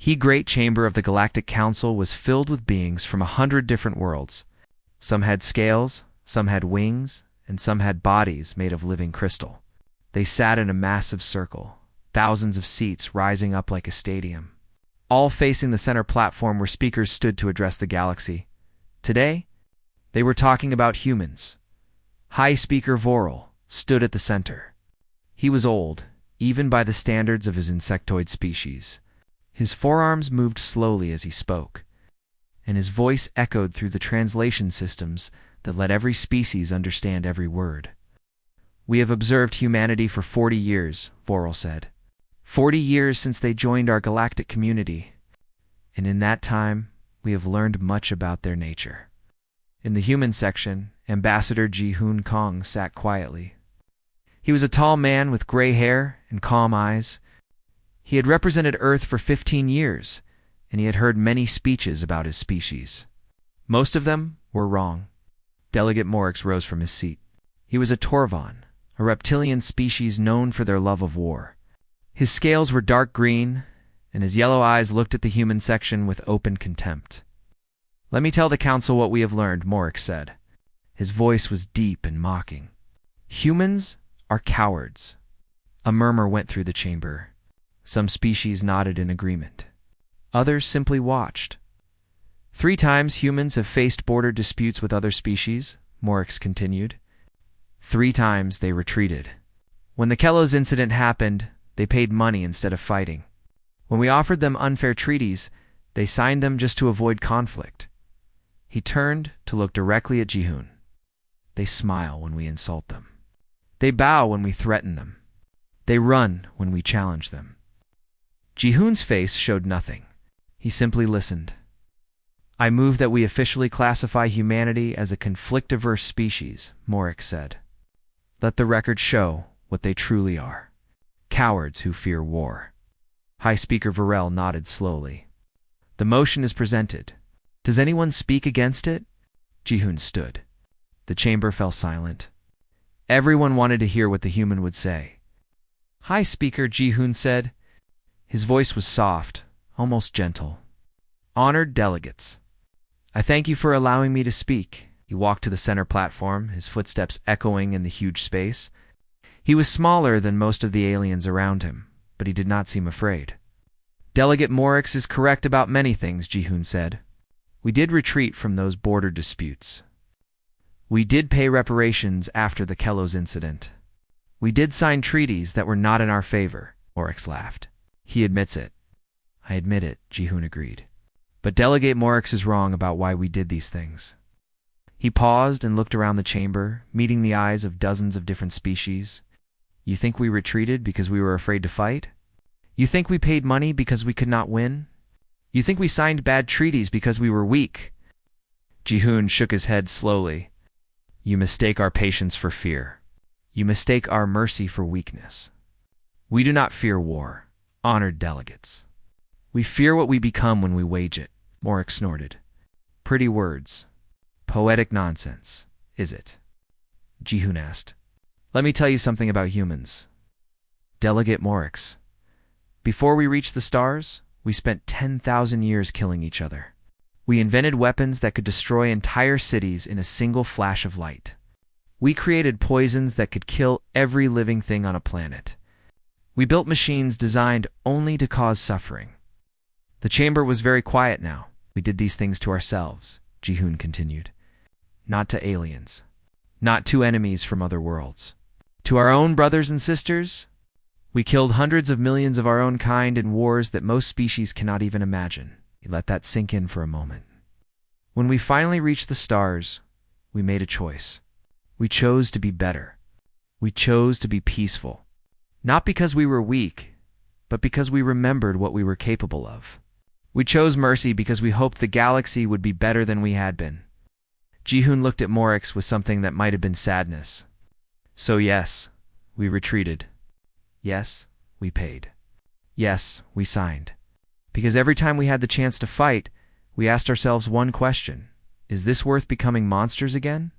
He great chamber of the Galactic Council was filled with beings from 100 different worlds. Some had scales, some had wings, and some had bodies made of living crystal. They sat in a massive circle, thousands of seats rising up like a stadium, all facing the center platform where speakers stood to address the galaxy. Today, they were talking about humans. High Speaker Vorel stood at the center. He was old, even by the standards of his insectoid species. His forearms moved slowly as he spoke, and his voice echoed through the translation systems that let every species understand every word. "We have observed humanity for 40 years, Vorel said. 40 years since they joined our galactic community, and in that time, we have learned much about their nature." In the human section, Ambassador Ji-Hoon Kong sat quietly. He was a tall man with gray hair and calm eyes. He had represented Earth for 15 years, and he had heard many speeches about his species. Most of them were wrong. Delegate Morix rose from his seat. He was a Torvon, a reptilian species known for their love of war. His scales were dark green, and his yellow eyes looked at the human section with open contempt. "Let me tell the council what we have learned," Morix said. His voice was deep and mocking. "Humans are cowards." A murmur went through the chamber. Some species nodded in agreement. Others simply watched. 3 times humans have faced border disputes with other species, Morix continued. 3 times they retreated. When the Kellos incident happened, they paid money instead of fighting. When we offered them unfair treaties, they signed them just to avoid conflict. He turned to look directly at Ji-Hoon. They smile when we insult them. They bow when we threaten them. They run when we challenge them. Ji-Hoon's face showed nothing. He simply listened. "I move that we officially classify humanity as a conflict-averse species," Morix said. "Let the record show what they truly are. Cowards who fear war." High Speaker Vorel nodded slowly. "The motion is presented. Does anyone speak against it?" Ji-Hoon stood. The chamber fell silent. Everyone wanted to hear what the human would say. "High Speaker," Ji-Hoon said. His voice was soft, almost gentle. "Honored delegates, I thank you for allowing me to speak." He walked to the center platform, his footsteps echoing in the huge space. He was smaller than most of the aliens around him, but he did not seem afraid. "Delegate Morix is correct about many things," Ji-Hoon said. "We did retreat from those border disputes. We did pay reparations after the Kellos incident. We did sign treaties that were not in our favor." Morix laughed. "He admits it." "I admit it," Ji-Hoon agreed. "But Delegate Morix is wrong about why we did these things." He paused and looked around the chamber, meeting the eyes of dozens of different species. "You think we retreated because we were afraid to fight? You think we paid money because we could not win? You think we signed bad treaties because we were weak?" Ji-Hoon shook his head slowly. "You mistake our patience for fear. You mistake our mercy for weakness. We do not fear war, honored delegates. We fear what we become when we wage it," Morix snorted. "Pretty words. Poetic nonsense, is it?" Ji-Hoon asked. "Let me tell you something about humans. Delegate Morix, before we reached the stars, we spent 10,000 years killing each other. We invented weapons that could destroy entire cities in a single flash of light. We created poisons that could kill every living thing on a planet. We built machines designed only to cause suffering." The chamber was very quiet now. "We did these things to ourselves," Ji-Hoon continued. "Not to aliens. Not to enemies from other worlds. To our own brothers and sisters, we killed hundreds of millions of our own kind in wars that most species cannot even imagine." Let that sink in for a moment. "When we finally reached the stars, we made a choice. We chose to be better. We chose to be peaceful. Not because we were weak, but because we remembered what we were capable of. We chose mercy because we hoped the galaxy would be better than we had been." Ji-Hoon looked at Morix with something that might have been sadness. "So yes, we retreated. Yes, we paid. Yes, we signed. Because every time we had the chance to fight, we asked ourselves one question. Is this worth becoming monsters again?"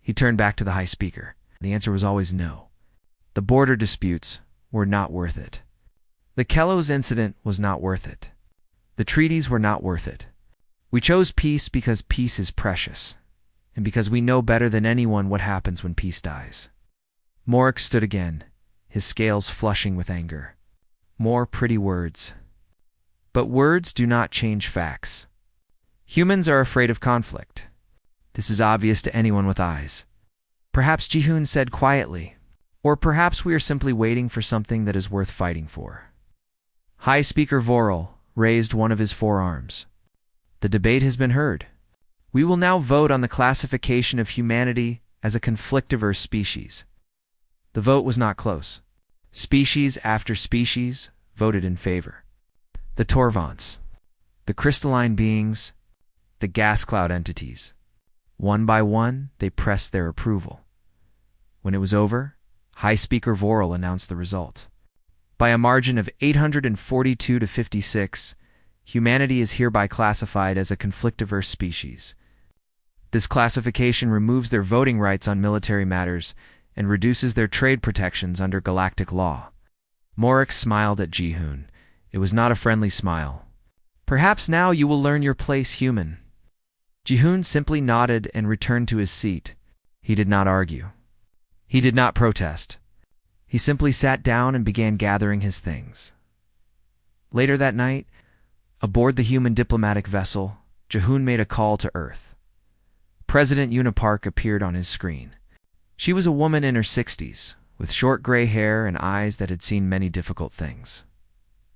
He turned back to the High Speaker. The answer was always no. The border disputes were not worth it. The Kellos incident was not worth it. The treaties were not worth it. We chose peace because peace is precious, and because we know better than anyone what happens when peace dies. Morik stood again, his scales flushing with anger. More pretty words. But words do not change facts. Humans are afraid of conflict. This is obvious to anyone with eyes. Perhaps Jihoon said quietly, or perhaps we are simply waiting for something that is worth fighting for. High Speaker Vorel raised one of his forearms. The debate has been heard. We will now vote on the classification of humanity as a conflictiverse species. The vote was not close. Species after species voted in favor. The Torvants, the crystalline beings, the gas cloud entities. One by one, they pressed their approval. When it was over, High Speaker Vorel announced the result. By a margin of 842 to 56, humanity is hereby classified as a conflictiverse species. This classification removes their voting rights on military matters and reduces their trade protections under galactic law. Morik smiled at Jihoon. It was not a friendly smile. Perhaps now you will learn your place, human. Jihoon simply nodded and returned to his seat. He did not argue. He did not protest. He simply sat down and began gathering his things. Later that night, aboard the human diplomatic vessel, Jihoon made a call to Earth. President Unipark appeared on his screen. She was a woman in her 60s, with short gray hair and eyes that had seen many difficult things.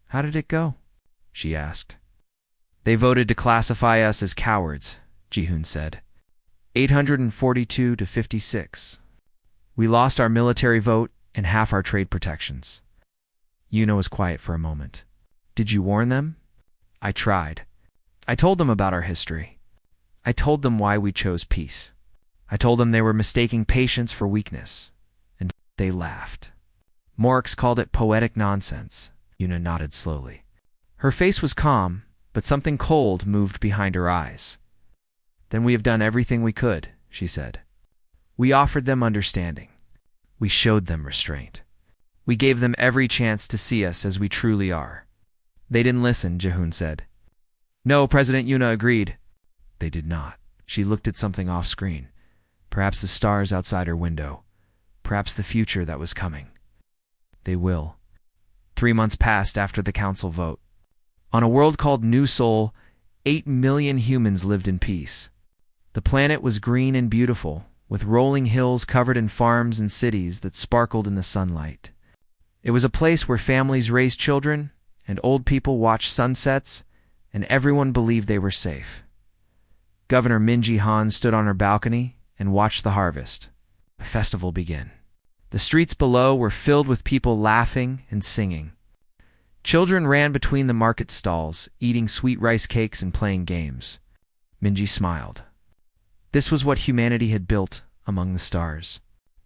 "How did it go?" she asked. "They voted to classify us as cowards," Jihoon said. 842 to 56. We lost our military vote and half our trade protections. Yuna was quiet for a moment. "Did you warn them?" "I tried. I told them about our history. I told them why we chose peace. I told them they were mistaking patience for weakness. And they laughed." Morix called it poetic nonsense. Yuna nodded slowly. Her face was calm, but something cold moved behind her eyes. "Then we have done everything we could," she said. "We offered them understanding. We showed them restraint. We gave them every chance to see us as we truly are." "They didn't listen," Jihoon said. "No," President Yuna agreed. "They did not." She looked at something off-screen. Perhaps the stars outside her window. Perhaps the future that was coming. "They will." 3 months passed after the council vote. On a world called New Sol, 8 million humans lived in peace. The planet was green and beautiful, with rolling hills covered in farms and cities that sparkled in the sunlight. It was a place where families raised children, and old people watched sunsets, and everyone believed they were safe. Governor Minji Han stood on her balcony and watched the harvest. The festival began. The streets below were filled with people laughing and singing. Children ran between the market stalls, eating sweet rice cakes and playing games. Minji smiled. This was what humanity had built among the stars.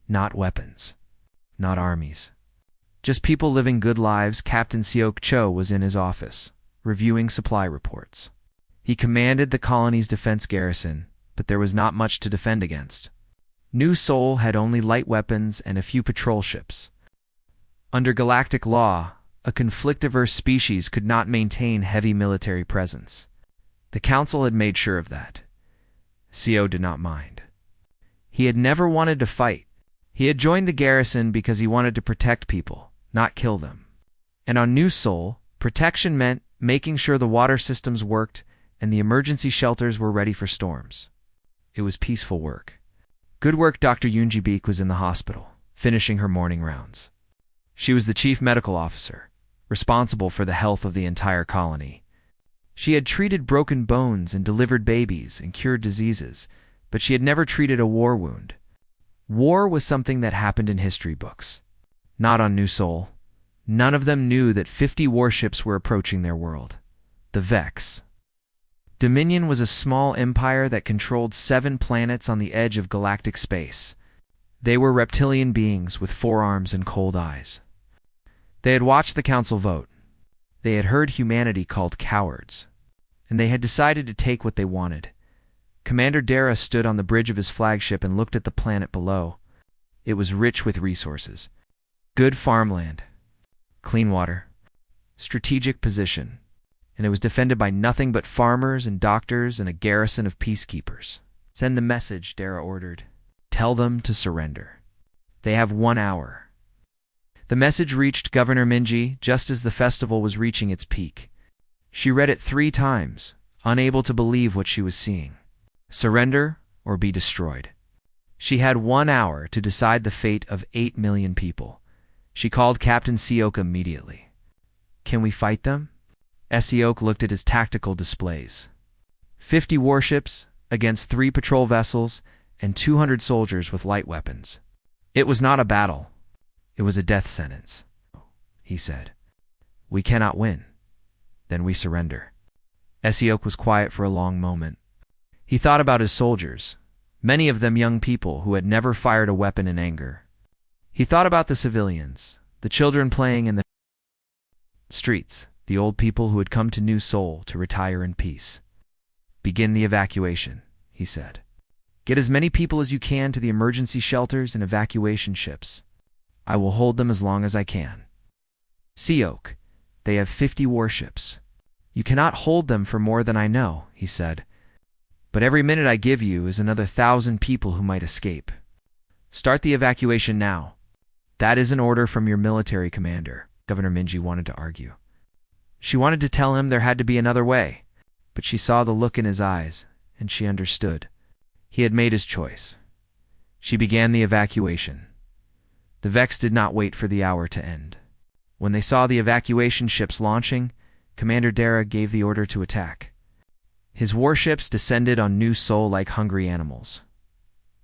Not weapons. Not armies. Just people living good lives. Captain Seok Cho was in his office, reviewing supply reports. He commanded the colony's defense garrison, but there was not much to defend against. New Sol had only light weapons and a few patrol ships. Under galactic law, a conflictiverse species could not maintain heavy military presence. The council had made sure of that. Seo did not mind. He had never wanted to fight. He had joined the garrison because he wanted to protect people, not kill them. And on New Sol, protection meant making sure the water systems worked and the emergency shelters were ready for storms. It was peaceful work. Good work. Dr. Yoonji-beek was in the hospital, finishing her morning rounds. She was the chief medical officer, responsible for the health of the entire colony. She had treated broken bones and delivered babies and cured diseases, but she had never treated a war wound. War was something that happened in history books. Not on New Sol. None of them knew that 50 warships were approaching their world. The Vex. Dominion was a small empire that controlled 7 planets on the edge of galactic space. They were reptilian beings with 4 arms and cold eyes. They had watched the council vote. They had heard humanity called cowards, and they had decided to take what they wanted. Commander Dara stood on the bridge of his flagship and looked at the planet below. It was rich with resources. Good farmland, clean water, strategic position, and it was defended by nothing but farmers and doctors and a garrison of peacekeepers. "Send the message," Dara ordered. "Tell them to surrender. They have 1 hour." The message reached Governor Minji just as the festival was reaching its peak. She read it 3 times, unable to believe what she was seeing. Surrender or be destroyed. She had 1 hour to decide the fate of 8 million people. She called Captain Seok immediately. "Can we fight them?" Seok looked at his tactical displays. 50 warships against 3 patrol vessels and 200 soldiers with light weapons. It was not a battle. It was a death sentence. He said, "We cannot win. Then we surrender." Seok was quiet for a long moment. He thought about his soldiers, many of them young people who had never fired a weapon in anger. He thought about the civilians, the children playing in the streets, the old people who had come to New Seoul to retire in peace. "Begin the evacuation," he said. "Get as many people as you can to the emergency shelters and evacuation ships. I will hold them as long as I can." "Seok, they have 50 warships. You cannot hold them for more than I know," he said. "But every minute I give you is another 1,000 people who might escape. Start the evacuation now." "That is an order from your military commander," Governor Minji wanted to argue. She wanted to tell him there had to be another way, but she saw the look in his eyes, and she understood. He had made his choice. She began the evacuation. The Vex did not wait for the hour to end. When they saw the evacuation ships launching, Commander Dara gave the order to attack. His warships descended on New Seoul like hungry animals.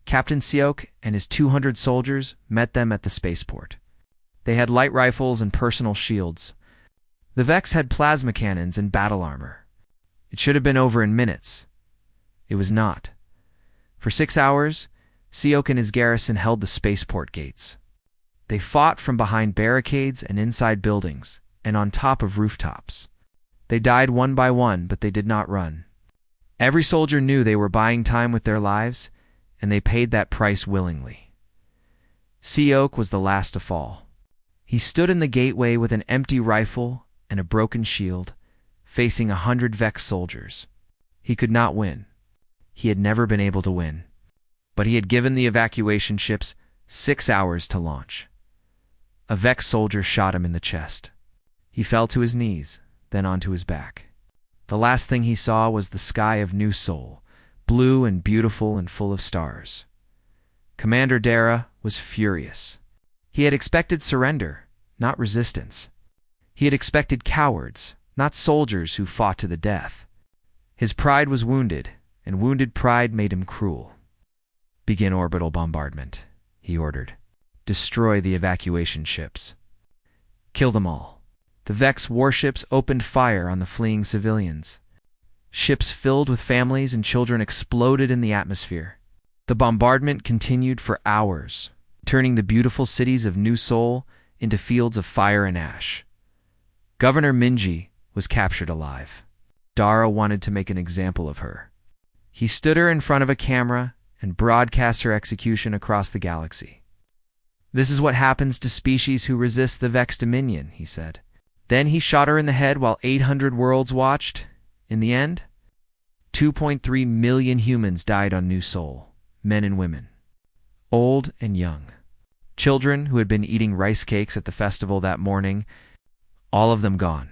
Captain Seok and his 200 soldiers met them at the spaceport. They had light rifles and personal shields. The Vex had plasma cannons and battle armor. It should have been over in minutes. It was not. For 6 hours, Seok and his garrison held the spaceport gates. They fought from behind barricades and inside buildings, and on top of rooftops. They died one by one, but they did not run. Every soldier knew they were buying time with their lives, and they paid that price willingly. Seok was the last to fall. He stood in the gateway with an empty rifle and a broken shield, facing 100 Vex soldiers. He could not win. He had never been able to win. But he had given the evacuation ships 6 hours to launch. A Vex soldier shot him in the chest. He fell to his knees, then onto his back. The last thing he saw was the sky of New Seoul, blue and beautiful and full of stars. Commander Dara was furious. He had expected surrender, not resistance. He had expected cowards, not soldiers who fought to the death. His pride was wounded, and wounded pride made him cruel. "Begin orbital bombardment," he ordered. "Destroy the evacuation ships. Kill them all." The Vex warships opened fire on the fleeing civilians. Ships filled with families and children exploded in the atmosphere. The bombardment continued for hours, turning the beautiful cities of New Seoul into fields of fire and ash. Governor Minji was captured alive. Dara wanted to make an example of her. He stood her in front of a camera and broadcast her execution across the galaxy. "This is what happens to species who resist the Vex dominion," he said. Then he shot her in the head while 800 worlds watched. In the end, 2.3 million humans died on New Seoul, men and women, old and young. Children who had been eating rice cakes at the festival that morning, all of them gone.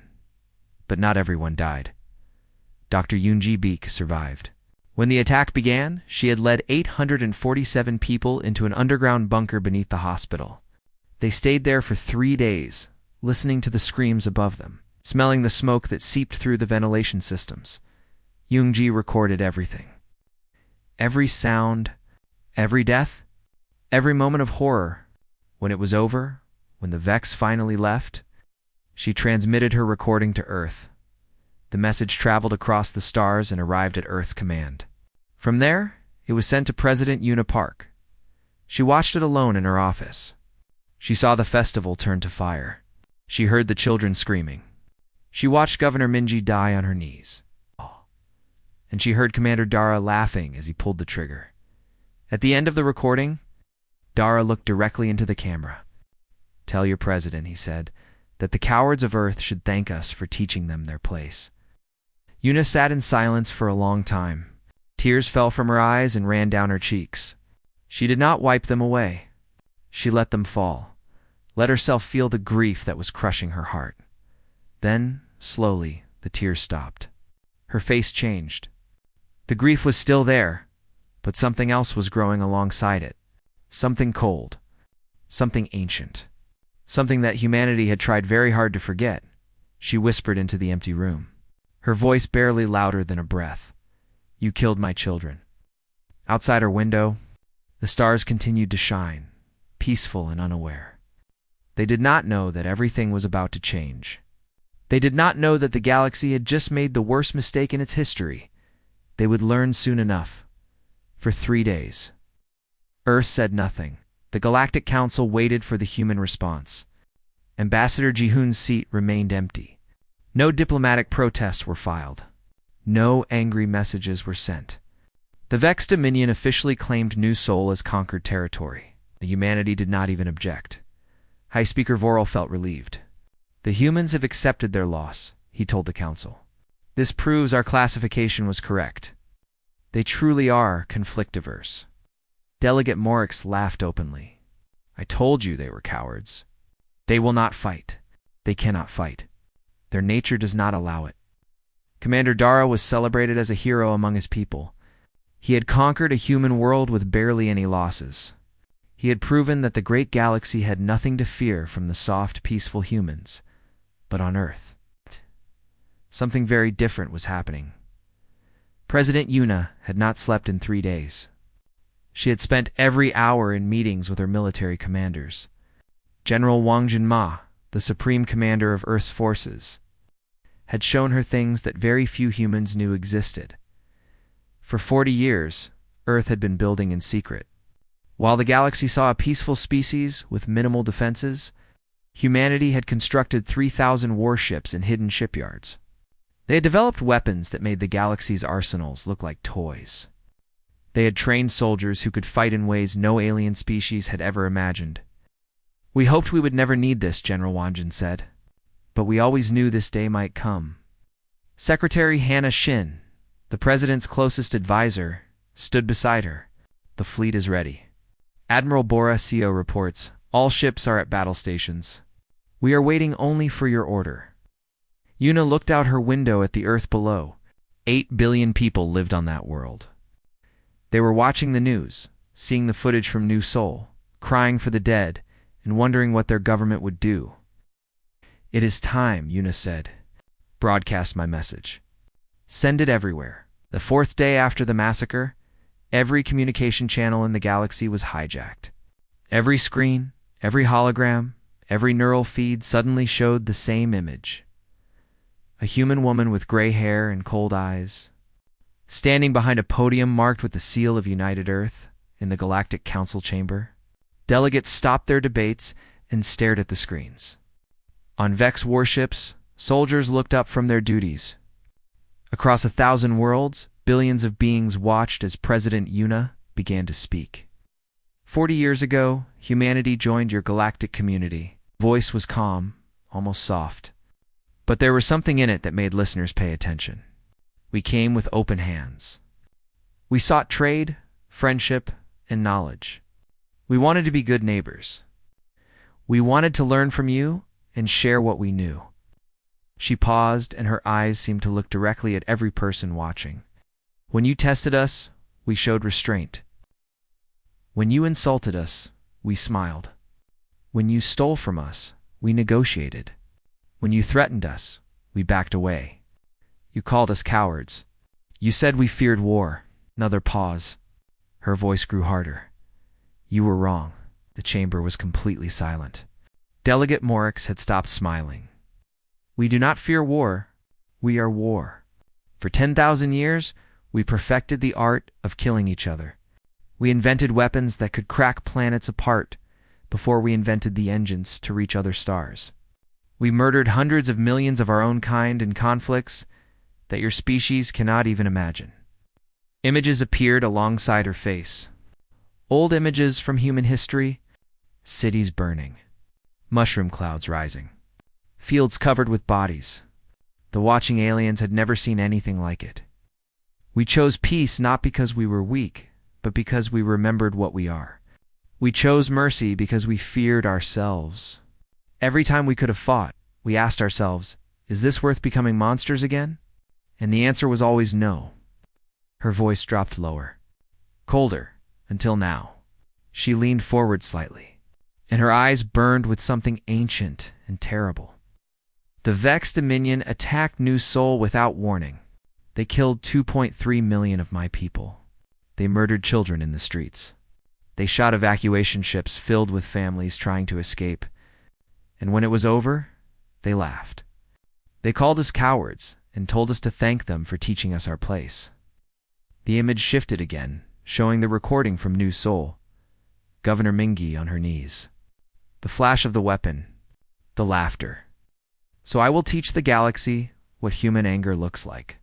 But not everyone died. Dr. Yoonji Beek survived. When the attack began, she had led 847 people into an underground bunker beneath the hospital. They stayed there for 3 days, listening to the screams above them, smelling the smoke that seeped through the ventilation systems. Yoonji recorded everything. Every sound, every death, every moment of horror. When it was over, when the Vex finally left, she transmitted her recording to Earth. The message traveled across the stars and arrived at Earth's command. From there, it was sent to President Yuna Park. She watched it alone in her office. She saw the festival turn to fire. She heard the children screaming. She watched Governor Minji die on her knees. And she heard Commander Dara laughing as he pulled the trigger. At the end of the recording, Dara looked directly into the camera. "Tell your president," he said, "that the cowards of Earth should thank us for teaching them their place." Una sat in silence for a long time. Tears fell from her eyes and ran down her cheeks. She did not wipe them away. She let them fall, let herself feel the grief that was crushing her heart. Then, slowly, the tears stopped. Her face changed. The grief was still there, but something else was growing alongside it. Something cold. Something ancient. Something that humanity had tried very hard to forget. She whispered into the empty room, her voice barely louder than a breath. "You killed my children." Outside her window, the stars continued to shine, peaceful and unaware. They did not know that everything was about to change. They did not know that the galaxy had just made the worst mistake in its history. They would learn soon enough. For 3 days. Earth said nothing. The Galactic Council waited for the human response. Ambassador Jihoon's seat remained empty. No diplomatic protests were filed. No angry messages were sent. The Vex Dominion officially claimed New Sol as conquered territory. The humanity did not even object. High Speaker Vorel felt relieved. "The humans have accepted their loss," he told the council. "This proves our classification was correct. They truly are conflict-averse." Delegate Morix laughed openly. "I told you they were cowards. They will not fight. They cannot fight. Their nature does not allow it." Commander Dara was celebrated as a hero among his people. He had conquered a human world with barely any losses. He had proven that the great galaxy had nothing to fear from the soft, peaceful humans. But on Earth, something very different was happening. President Una had not slept in 3 days. She had spent every hour in meetings with her military commanders. General Wang Jinma, the supreme commander of Earth's forces, had shown her things that very few humans knew existed. For 40 years, Earth had been building in secret. While the galaxy saw a peaceful species with minimal defenses, humanity had constructed 3,000 warships in hidden shipyards. They had developed weapons that made the galaxy's arsenals look like toys. They had trained soldiers who could fight in ways no alien species had ever imagined. "We hoped we would never need this," General Wanjin said. "But we always knew this day might come." Secretary Hannah Shin, the president's closest advisor, stood beside her. "The fleet is ready." Admiral Bora Co reports, "All ships are at battle stations. We are waiting only for your order." Una looked out her window at the Earth below. 8 billion people lived on that world. They were watching the news, seeing the footage from New Sol, crying for the dead, and wondering what their government would do. "It is time," Una said. "Broadcast my message. Send it everywhere." The 4th day after the massacre, every communication channel in the galaxy was hijacked. Every screen, every hologram, every neural feed suddenly showed the same image. A human woman with gray hair and cold eyes, standing behind a podium marked with the seal of United Earth in the Galactic Council chamber. Delegates stopped their debates and stared at the screens. On Vex warships, soldiers looked up from their duties. Across 1,000 worlds, billions of beings watched as President Una began to speak. 40 years ago, humanity joined your galactic community. Voice was calm, almost soft. But there was something in it that made listeners pay attention. We came with open hands. We sought trade, friendship, and knowledge. We wanted to be good neighbors. We wanted to learn from you and share what we knew. She paused, and her eyes seemed to look directly at every person watching. When you tested us, we showed restraint. When you insulted us, we smiled. When you stole from us, we negotiated. When you threatened us, we backed away. You called us cowards. You said we feared war." Another pause. Her voice grew harder. "You were wrong." The chamber was completely silent. Delegate Morix had stopped smiling. "We do not fear war. We are war. For 10,000 years, we perfected the art of killing each other. We invented weapons that could crack planets apart before we invented the engines to reach other stars. We murdered hundreds of millions of our own kind in conflicts that your species cannot even imagine." Images appeared alongside her face. Old images from human history, cities burning, mushroom clouds rising, fields covered with bodies, The watching aliens had never seen anything like it. We chose peace not because we were weak, but because we remembered what we are. We chose mercy because we feared ourselves. Every time we could have fought, we asked ourselves, is this worth becoming monsters again? And the answer was always no. Her voice dropped lower. Colder, until now. She leaned forward slightly, and her eyes burned with something ancient and terrible. The Vex Dominion attacked New Sol without warning. They killed 2.3 million of my people. They murdered children in the streets. They shot evacuation ships filled with families trying to escape. And when it was over, they laughed. They called us cowards and told us to thank them for teaching us our place. The image shifted again, showing the recording from New Sol. Governor Mingi on her knees. The flash of the weapon. The laughter. So I will teach the galaxy what human anger looks like.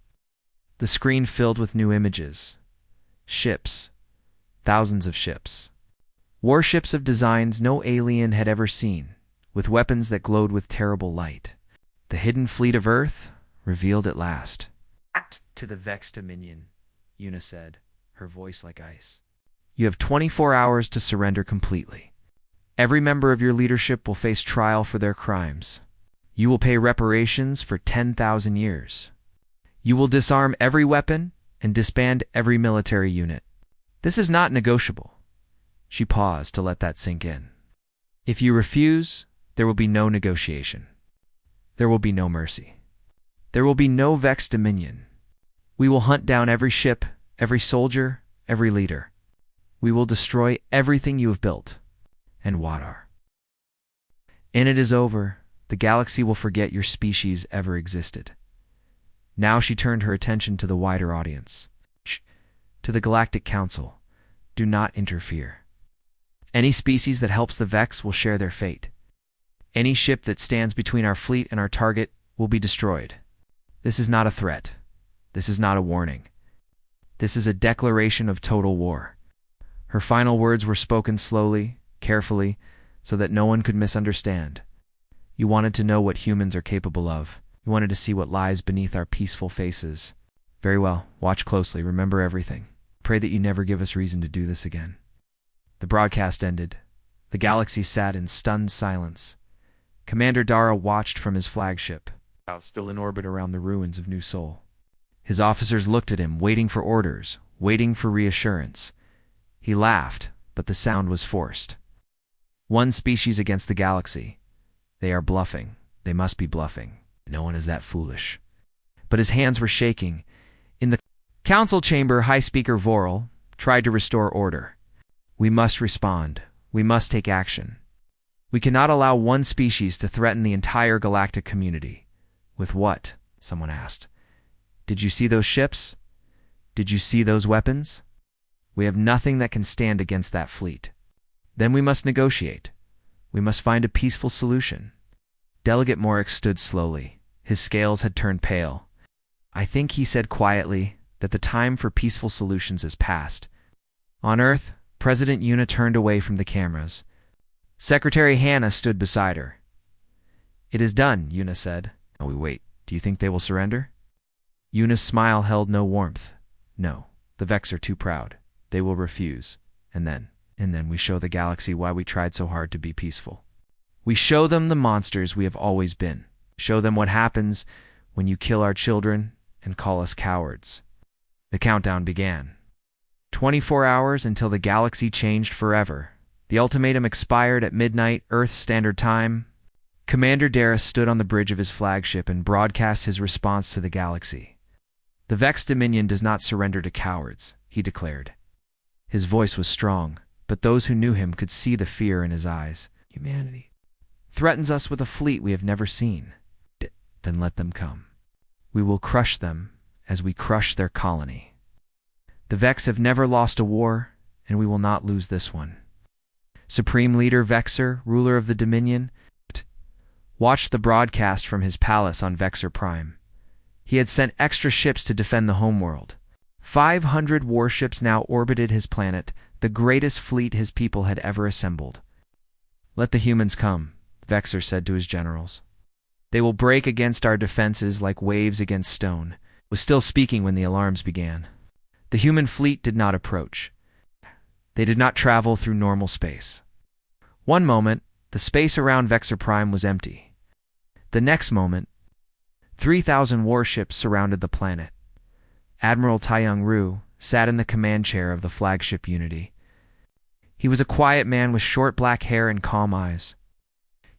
The screen filled with new images. Ships. Thousands of ships. Warships of designs no alien had ever seen, with weapons that glowed with terrible light. The hidden fleet of Earth, revealed at last. To the Vex Dominion, Una said, her voice like ice. You have 24 hours to surrender completely. Every member of your leadership will face trial for their crimes. You will pay reparations for 10,000 years. You will disarm every weapon and disband every military unit. This is not negotiable. She paused to let that sink in. If you refuse, there will be no negotiation. There will be no mercy. There will be no Vex Dominion. We will hunt down every ship, every soldier, every leader. We will destroy everything you have built. And Wadar. And it is over. The galaxy will forget your species ever existed. Now she turned her attention to the wider audience. To the Galactic Council. Do not interfere. Any species that helps the Vex will share their fate. Any ship that stands between our fleet and our target will be destroyed. This is not a threat. This is not a warning. This is a declaration of total war. Her final words were spoken slowly, carefully, so that no one could misunderstand. You wanted to know what humans are capable of. You wanted to see what lies beneath our peaceful faces. Very well. Watch closely. Remember everything. Pray that you never give us reason to do this again. The broadcast ended. The galaxy sat in stunned silence. Commander Dara watched from his flagship, still in orbit around the ruins of New Sol. His officers looked at him, waiting for orders, waiting for reassurance. He laughed, but the sound was forced. One species against the galaxy. They are bluffing. They must be bluffing. No one is that foolish. But his hands were shaking. In the council chamber, High Speaker Vorel tried to restore order. We must respond. We must take action. We cannot allow one species to threaten the entire galactic community. With what? Someone asked. Did you see those ships? Did you see those weapons? We have nothing that can stand against that fleet. Then we must negotiate. We must find a peaceful solution. Delegate Morix stood slowly. His scales had turned pale. I think he said quietly that the time for peaceful solutions is past. On Earth, President Una turned away from the cameras. Secretary Hannah stood beside her. It is done, Una said. Oh, we wait. Do you think they will surrender? Una's smile held no warmth. No, the Vex are too proud. They will refuse. And then we show the galaxy why we tried so hard to be peaceful. We show them the monsters we have always been. Show them what happens when you kill our children and call us cowards. The countdown began. 24 hours until the galaxy changed forever. The ultimatum expired at midnight, Earth Standard Time. Commander Dara stood on the bridge of his flagship and broadcast his response to the galaxy. The Vex Dominion does not surrender to cowards, he declared. His voice was strong, but those who knew him could see the fear in his eyes. Humanity threatens us with a fleet we have never seen. Then let them come. We will crush them as we crush their colony. The Vex have never lost a war, and we will not lose this one. Supreme Leader Vexer, ruler of the Dominion, watched the broadcast from his palace on Vexer Prime. He had sent extra ships to defend the homeworld. 500 warships now orbited his planet, the greatest fleet his people had ever assembled. Let the humans come, Vexer said to his generals. They will break against our defenses like waves against stone. Was still speaking when the alarms began. The human fleet did not approach. They did not travel through normal space. One moment, the space around Vexor Prime was empty. The next moment, 3,000 warships surrounded the planet. Admiral Taiyang Ru sat in the command chair of the flagship Unity. He was a quiet man with short black hair and calm eyes.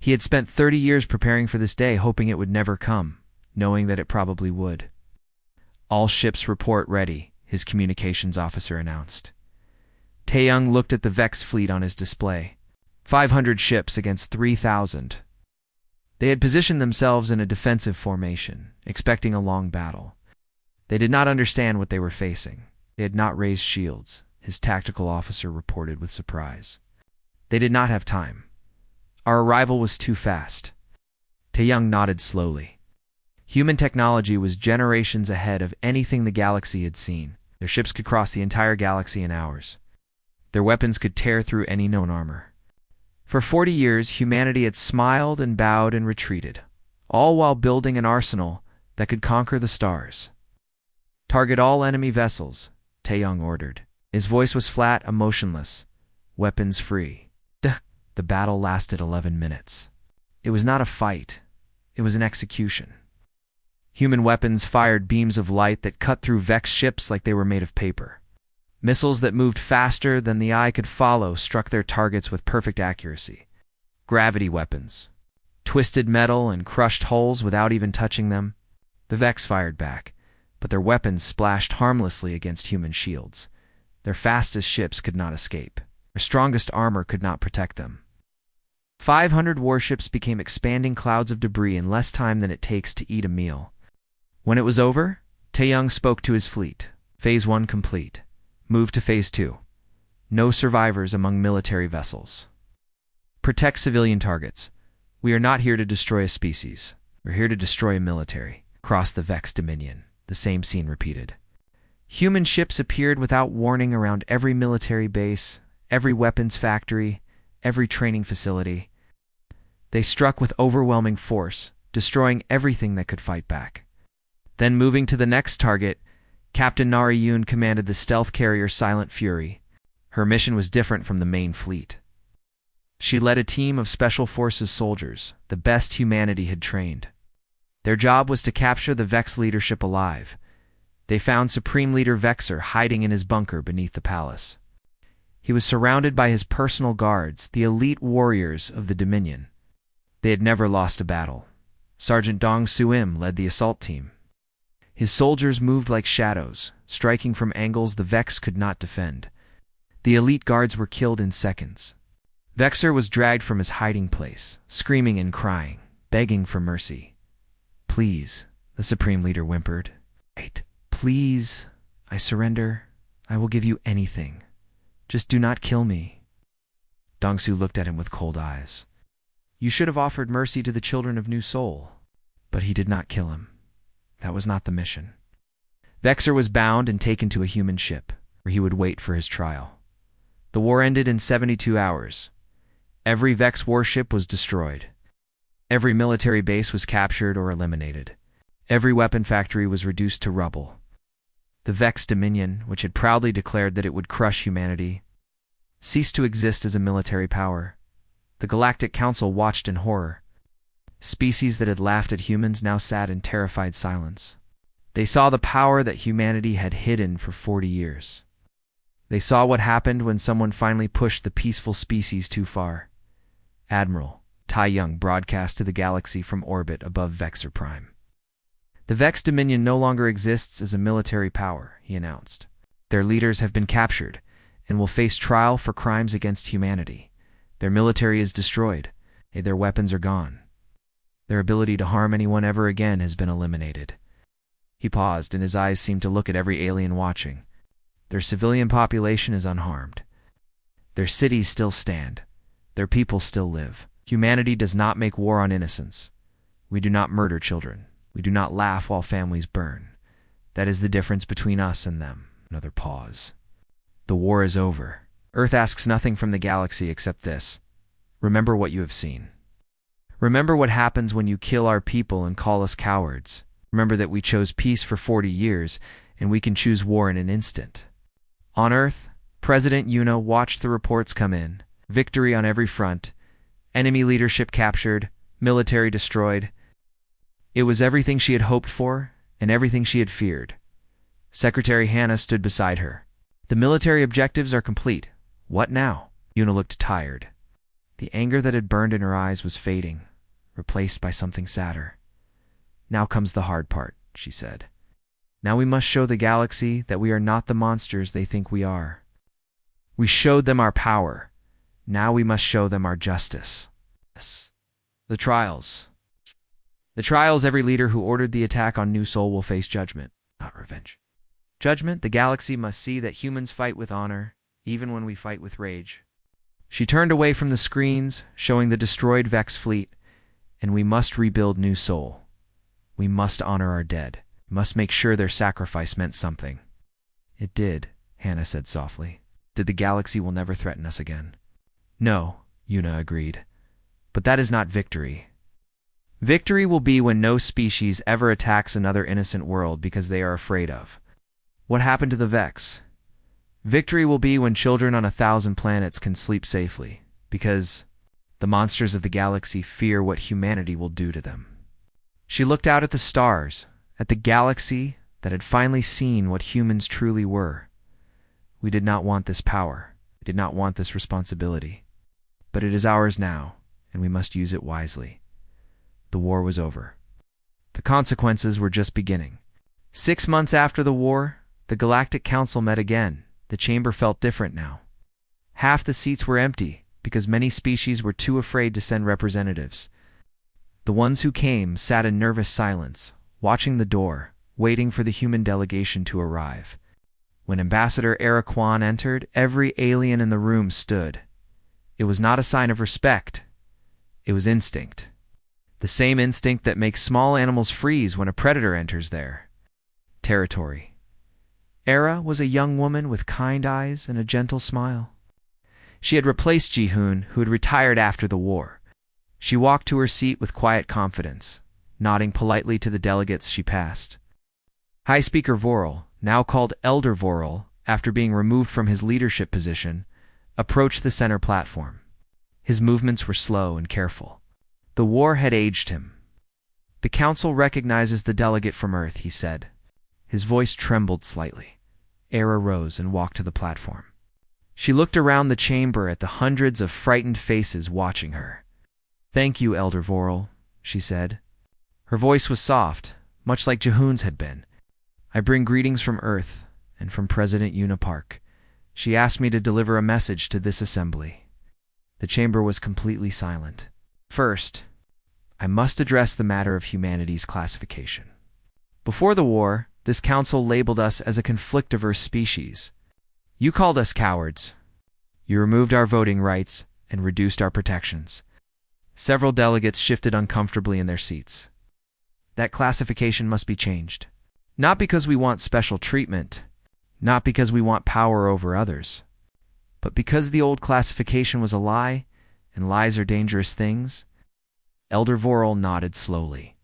He had spent 30 years preparing for this day, hoping it would never come, knowing that it probably would. "All ships report ready," his communications officer announced. Taeyang looked at the Vex fleet on his display. 500 ships against 3,000. They had positioned themselves in a defensive formation, expecting a long battle. They did not understand what they were facing. They had not raised shields, his tactical officer reported with surprise. They did not have time. Our arrival was too fast. Taeyang nodded slowly. Human technology was generations ahead of anything the galaxy had seen. Their ships could cross the entire galaxy in hours. Their weapons could tear through any known armor. For 40 years, humanity had smiled and bowed and retreated, all while building an arsenal that could conquer the stars. "Target all enemy vessels," Taeyang ordered. His voice was flat, emotionless, weapons free. The battle lasted 11 minutes. It was not a fight. It was an execution. Human weapons fired beams of light that cut through Vex ships like they were made of paper. Missiles that moved faster than the eye could follow struck their targets with perfect accuracy. Gravity weapons twisted metal and crushed hulls without even touching them. The Vex fired back, but their weapons splashed harmlessly against human shields. Their fastest ships could not escape. Their strongest armor could not protect them. 500 warships became expanding clouds of debris in less time than it takes to eat a meal. When it was over, Taeyang spoke to his fleet. Phase 1 complete. Move to Phase 2. No survivors among military vessels. Protect civilian targets. We are not here to destroy a species. We're here to destroy a military. Cross the Vex Dominion. The same scene repeated. Human ships appeared without warning around every military base, every weapons factory, every training facility. They struck with overwhelming force, destroying everything that could fight back. Then moving to the next target, Captain Narration commanded the stealth carrier Silent Fury. Her mission was different from the main fleet. She led a team of Special Forces soldiers, the best humanity had trained. Their job was to capture the Vex leadership alive. They found Supreme Leader Vexor hiding in his bunker beneath the palace. He was surrounded by his personal guards, the elite warriors of the Dominion. They had never lost a battle. Sergeant Dong Suim led the assault team. His soldiers moved like shadows, striking from angles the Vex could not defend. The elite guards were killed in seconds. Vexor was dragged from his hiding place, screaming and crying, begging for mercy. "Please," the Supreme Leader whimpered. "Wait, please, I surrender. I will give you anything. Just do not kill me." Dongsu looked at him with cold eyes. "You should have offered mercy to the children of New Seoul." But he did not kill him. That was not the mission. Vexor was bound and taken to a human ship, where he would wait for his trial. The war ended in 72 hours. Every Vex warship was destroyed. Every military base was captured or eliminated. Every weapon factory was reduced to rubble. The Vex Dominion, which had proudly declared that it would crush humanity, ceased to exist as a military power. The Galactic Council watched in horror. Species that had laughed at humans now sat in terrified silence. They saw the power that humanity had hidden for 40 years. They saw what happened when someone finally pushed the peaceful species too far. Admiral Taeyang broadcast to the galaxy from orbit above Vexor Prime. "The Vex Dominion no longer exists as a military power," he announced. "Their leaders have been captured and will face trial for crimes against humanity. Their military is destroyed. Their weapons are gone. Their ability to harm anyone ever again has been eliminated." He paused, and his eyes seemed to look at every alien watching. "Their civilian population is unharmed. Their cities still stand. Their people still live. Humanity does not make war on innocence. We do not murder children. We do not laugh while families burn. That is the difference between us and them." Another pause. "The war is over. Earth asks nothing from the galaxy except this: remember what you have seen." Remember what happens when you kill our people and call us cowards. Remember that we chose peace for 40 years, and we can choose war in an instant. On Earth, President Yuna watched the reports come in. Victory on every front. Enemy leadership captured. Military destroyed. It was everything she had hoped for, and everything she had feared. Secretary Hannah stood beside her. The military objectives are complete. What now? Yuna looked tired. The anger that had burned in her eyes was fading, replaced by something sadder. Now comes the hard part, she said. Now we must show the galaxy that we are not the monsters they think we are. We showed them our power. Now we must show them our justice. The trials. The trials, every leader who ordered the attack on New Sol will face judgment, not revenge. Judgment, the galaxy must see that humans fight with honor, even when we fight with rage. She turned away from the screens, showing the destroyed Vex fleet, and we must rebuild New Sol. We must honor our dead. We must make sure their sacrifice meant something. It did, Hannah said softly. The galaxy will never threaten us again. No, Yuna agreed. But that is not victory. Victory will be when no species ever attacks another innocent world because they are afraid of. What happened to the Vex? Victory will be when children on 1,000 planets can sleep safely, because the monsters of the galaxy fear what humanity will do to them. She looked out at the stars, at the galaxy that had finally seen what humans truly were. We did not want this power. We did not want this responsibility. But it is ours now, and we must use it wisely. The war was over. The consequences were just beginning. 6 months after the war, the Galactic Council met again. The chamber felt different now. Half the seats were empty because many species were too afraid to send representatives. The ones who came sat in nervous silence, watching the door, waiting for the human delegation to arrive. When Ambassador Araquan entered, every alien in the room stood. It was not a sign of respect. It was instinct. The same instinct that makes small animals freeze when a predator enters there. Territory. Era was a young woman with kind eyes and a gentle smile. She had replaced Ji-hoon, who had retired after the war. She walked to her seat with quiet confidence, nodding politely to the delegates she passed. High Speaker Vorel, now called Elder Vorel, after being removed from his leadership position, approached the center platform. His movements were slow and careful. The war had aged him. The council recognizes the delegate from Earth, he said. His voice trembled slightly. Era rose and walked to the platform. She looked around the chamber at the hundreds of frightened faces watching her. Thank you, Elder Vorel, she said. Her voice was soft, much like Ji-hoon's had been. I bring greetings from Earth and from President Yuna Park. She asked me to deliver a message to this assembly. The chamber was completely silent. First, I must address the matter of humanity's classification. Before the war, this council labeled us as a conflict-averse species. You called us cowards. You removed our voting rights and reduced our protections. Several delegates shifted uncomfortably in their seats. That classification must be changed. Not because we want special treatment, not because we want power over others, but because the old classification was a lie, and lies are dangerous things. Elder Vorel nodded slowly.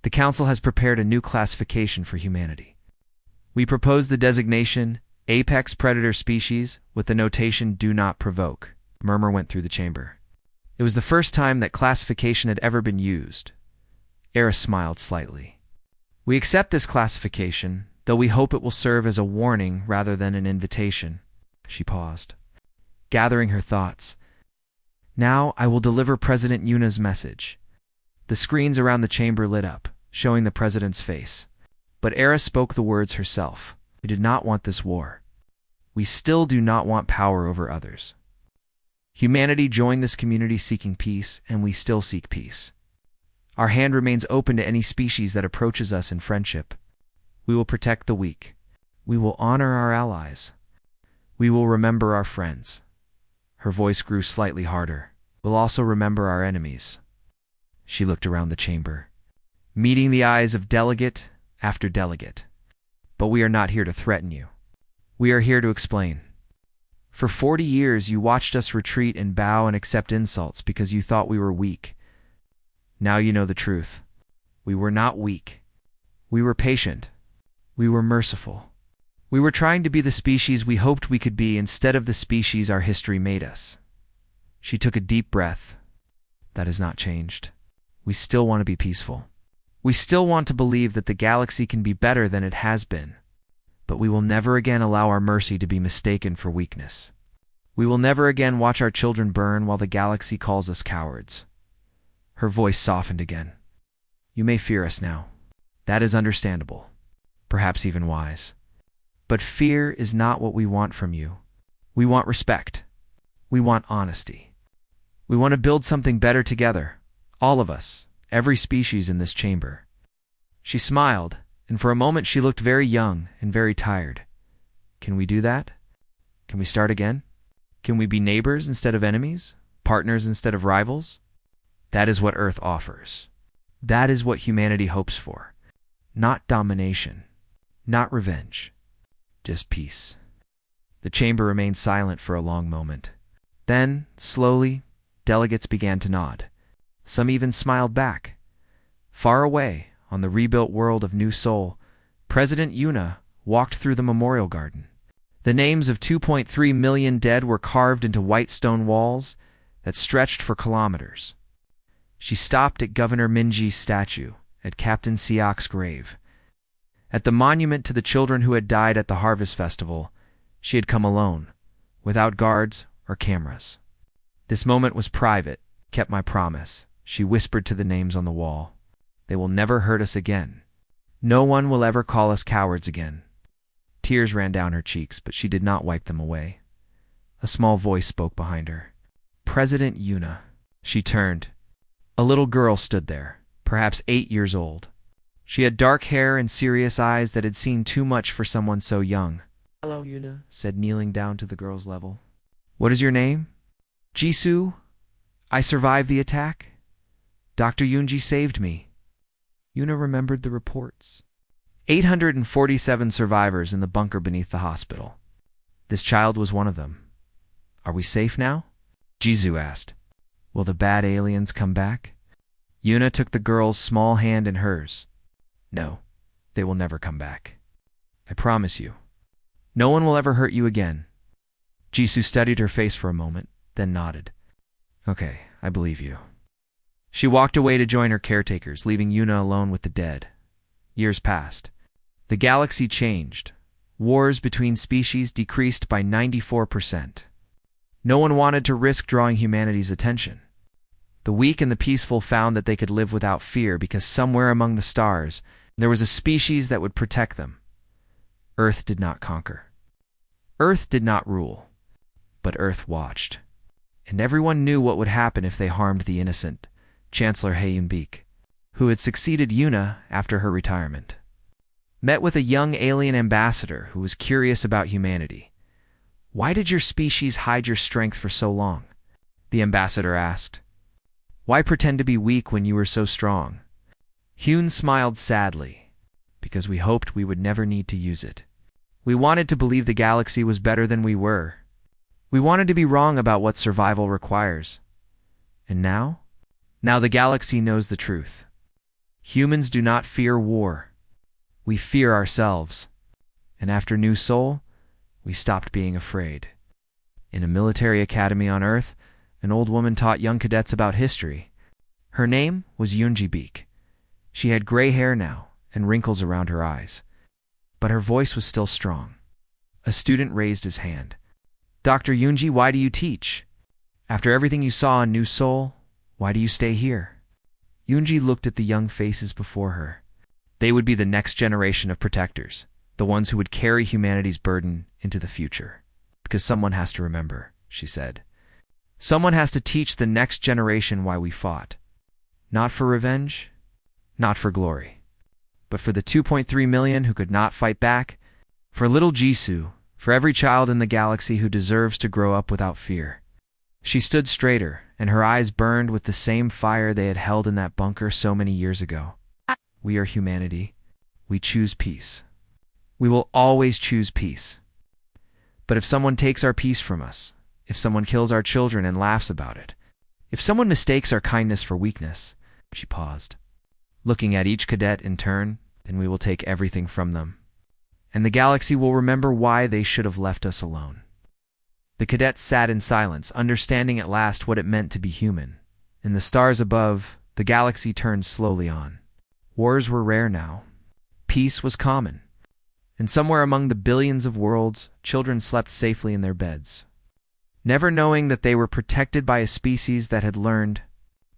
The Council has prepared a new classification for humanity. We propose the designation Apex Predator Species with the notation Do Not Provoke. A murmur went through the chamber. It was the first time that classification had ever been used. Era smiled slightly. We accept this classification, though we hope it will serve as a warning rather than an invitation. She paused, gathering her thoughts. Now I will deliver President Yuna's message. The screens around the chamber lit up, showing the president's face. But Era spoke the words herself. We did not want this war. We still do not want power over others. Humanity joined this community seeking peace, and we still seek peace. Our hand remains open to any species that approaches us in friendship. We will protect the weak. We will honor our allies. We will remember our friends. Her voice grew slightly harder. We'll also remember our enemies. She looked around the chamber, meeting the eyes of delegate after delegate. But we are not here to threaten you. We are here to explain. For 40 years you watched us retreat and bow and accept insults because you thought we were weak. Now you know the truth. We were not weak. We were patient. We were merciful. We were trying to be the species we hoped we could be instead of the species our history made us. She took a deep breath. That has not changed. We still want to be peaceful. We still want to believe that the galaxy can be better than it has been. But we will never again allow our mercy to be mistaken for weakness. We will never again watch our children burn while the galaxy calls us cowards. Her voice softened again. You may fear us now. That is understandable. Perhaps even wise. But fear is not what we want from you. We want respect. We want honesty. We want to build something better together. All of us, every species in this chamber. She smiled, and for a moment she looked very young and very tired. Can we do that? Can we start again? Can we be neighbors instead of enemies? Partners instead of rivals? That is what Earth offers. That is what humanity hopes for. Not domination. Not revenge. Just peace. The chamber remained silent for a long moment. Then, slowly, delegates began to nod. Some even smiled back. Far away, on the rebuilt world of New Sol, President Yuna walked through the memorial garden. The names of 2.3 million dead were carved into white stone walls that stretched for kilometers. She stopped at Governor Minji's statue, at Captain Siak's grave. At the monument to the children who had died at the Harvest Festival, she had come alone, without guards or cameras. This moment was private, kept my promise, she whispered to the names on the wall. They will never hurt us again. No one will ever call us cowards again. Tears ran down her cheeks, but she did not wipe them away. A small voice spoke behind her. President Yuna. She turned. A little girl stood there, perhaps 8 years old. She had dark hair and serious eyes that had seen too much for someone so young. Hello, Yuna, said, kneeling down to the girl's level. What is your name? Jisoo. I survived the attack. Dr. Yunji saved me. Yuna remembered the reports. 847 survivors in the bunker beneath the hospital. This child was one of them. Are we safe now? Jisoo asked. Will the bad aliens come back? Yuna took the girl's small hand in hers. No, they will never come back. I promise you. No one will ever hurt you again. Jisoo studied her face for a moment, then nodded. Okay, I believe you. She walked away to join her caretakers, leaving Yuna alone with the dead. Years passed. The galaxy changed. Wars between species decreased by 94%. No one wanted to risk drawing humanity's attention. The weak and the peaceful found that they could live without fear because somewhere among the stars there was a species that would protect them. Earth did not conquer. Earth did not rule. But Earth watched. And everyone knew what would happen if they harmed the innocent, Chancellor Hayunbeek, who had succeeded Yuna after her retirement. Met with a young alien ambassador who was curious about humanity. Why did your species hide your strength for so long? The ambassador asked. Why pretend to be weak when you were so strong? Hyun smiled sadly, because we hoped we would never need to use it. We wanted to believe the galaxy was better than we were. We wanted to be wrong about what survival requires. And now? Now the galaxy knows the truth. Humans do not fear war. We fear ourselves. And after New Sol, we stopped being afraid. In a military academy on Earth, an old woman taught young cadets about history. Her name was Yunji Beek. She had gray hair now and wrinkles around her eyes. But her voice was still strong. A student raised his hand. Dr. Yunji, why do you teach? After everything you saw in New Sol, why do you stay here? Yunji looked at the young faces before her. They would be the next generation of protectors, the ones who would carry humanity's burden into the future. Because someone has to remember, she said. Someone has to teach the next generation why we fought. Not for revenge, not for glory, but for the 2.3 million who could not fight back, for little Jisoo, for every child in the galaxy who deserves to grow up without fear. She stood straighter, and her eyes burned with the same fire they had held in that bunker so many years ago. We are humanity. We choose peace. We will always choose peace. But if someone takes our peace from us, if someone kills our children and laughs about it, if someone mistakes our kindness for weakness, She paused, looking at each cadet in turn. Then we will take everything from them, and the galaxy will remember why they should have left us alone. The cadets sat in silence, understanding at last what it meant to be human. In the stars above, the galaxy turned slowly on. Wars were rare now. Peace was common. And somewhere among the billions of worlds, children slept safely in their beds, never knowing that they were protected by a species that had learned,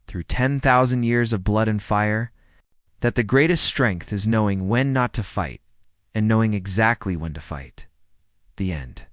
through 10,000 years of blood and fire, that the greatest strength is knowing when not to fight and knowing exactly when to fight. The end.